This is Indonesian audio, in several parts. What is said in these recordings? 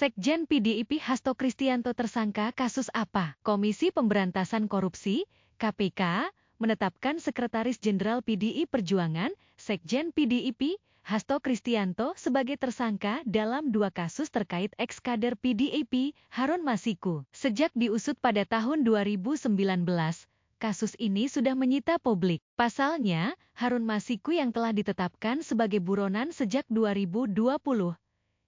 Sekjen PDIP Hasto Kristianto tersangka kasus apa? Komisi Pemberantasan Korupsi, KPK, menetapkan Sekretaris Jenderal PDI Perjuangan, Sekjen PDIP, Hasto Kristianto sebagai tersangka dalam 2 kasus terkait ex-kader PDIP, Harun Masiku. Sejak diusut pada tahun 2019, kasus ini sudah menyita publik. Pasalnya, Harun Masiku yang telah ditetapkan sebagai buronan sejak 2020,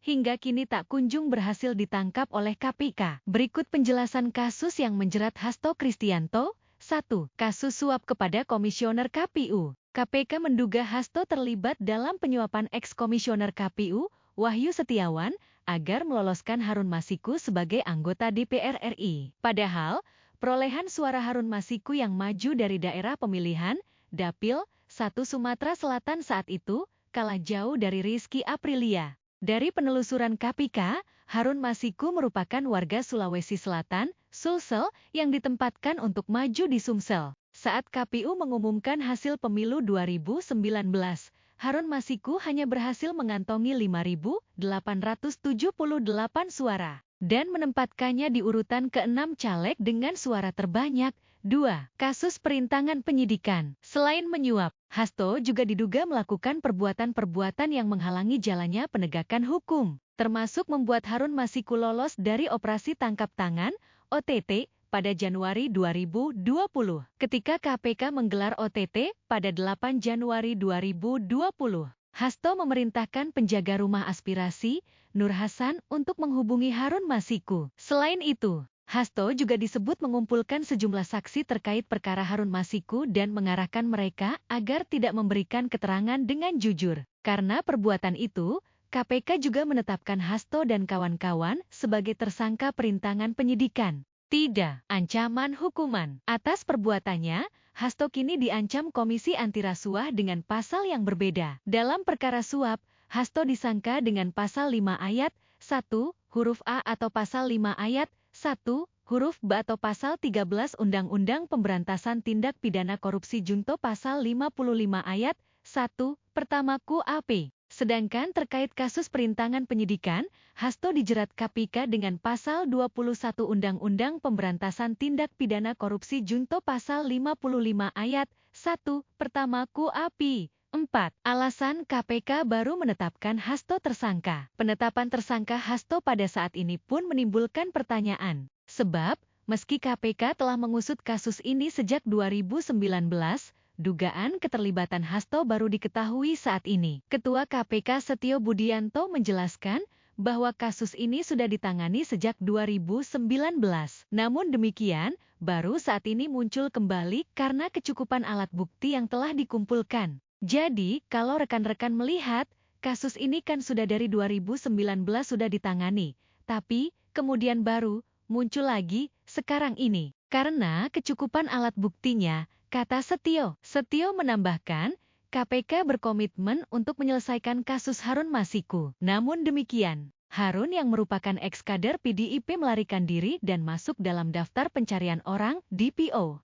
hingga kini tak kunjung berhasil ditangkap oleh KPK. Berikut penjelasan kasus yang menjerat Hasto Kristianto. 1. Kasus suap kepada Komisioner KPU. KPK menduga Hasto terlibat dalam penyuapan ex-komisioner KPU, Wahyu Setiawan, agar meloloskan Harun Masiku sebagai anggota DPR RI. Padahal, perolehan suara Harun Masiku yang maju dari daerah pemilihan, Dapil 1 Sumatera Selatan saat itu, kalah jauh dari Rizky Aprilia. Dari penelusuran KPK, Harun Masiku merupakan warga Sulawesi Selatan, Sulsel, yang ditempatkan untuk maju di Sumsel. Saat KPU mengumumkan hasil pemilu 2019, Harun Masiku hanya berhasil mengantongi 5.878 suara dan menempatkannya di urutan ke-6 caleg dengan suara terbanyak. 2. Kasus perintangan penyidikan. Selain menyuap, Hasto juga diduga melakukan perbuatan-perbuatan yang menghalangi jalannya penegakan hukum, termasuk membuat Harun Masiku lolos dari operasi tangkap tangan, OTT, pada Januari 2020. Ketika KPK menggelar OTT pada 8 Januari 2020, Hasto memerintahkan penjaga rumah aspirasi, Nur Hasan, untuk menghubungi Harun Masiku. Selain itu, Hasto juga disebut mengumpulkan sejumlah saksi terkait perkara Harun Masiku dan mengarahkan mereka agar tidak memberikan keterangan dengan jujur. Karena perbuatan itu, KPK juga menetapkan Hasto dan kawan-kawan sebagai tersangka perintangan penyidikan. Tidak, ancaman hukuman. Atas perbuatannya, Hasto kini diancam Komisi Anti Rasuah dengan pasal yang berbeda. Dalam perkara suap, Hasto disangka dengan pasal 5 ayat 1, huruf A atau pasal 5 ayat 1, huruf B atau pasal 13 Undang-Undang Pemberantasan Tindak Pidana Korupsi Junto pasal 55 ayat 1, pertama KUHP. Sedangkan terkait kasus perintangan penyidikan, Hasto dijerat KPK dengan pasal 21 Undang-Undang Pemberantasan Tindak Pidana Korupsi Junto pasal 55 ayat 1, pertama KUHP. 4. Alasan KPK baru menetapkan Hasto tersangka. Penetapan tersangka Hasto pada saat ini pun menimbulkan pertanyaan. Sebab, meski KPK telah mengusut kasus ini sejak 2019, dugaan keterlibatan Hasto baru diketahui saat ini. Ketua KPK Setio Budianto menjelaskan bahwa kasus ini sudah ditangani sejak 2019. Namun demikian, baru saat ini muncul kembali karena kecukupan alat bukti yang telah dikumpulkan. Jadi, kalau rekan-rekan melihat, kasus ini kan sudah dari 2019 sudah ditangani, tapi kemudian baru muncul lagi sekarang ini. Karena kecukupan alat buktinya, kata Setio. Setio menambahkan, KPK berkomitmen untuk menyelesaikan kasus Harun Masiku. Namun demikian, Harun yang merupakan ex-kader PDIP melarikan diri dan masuk dalam daftar pencarian orang, DPO.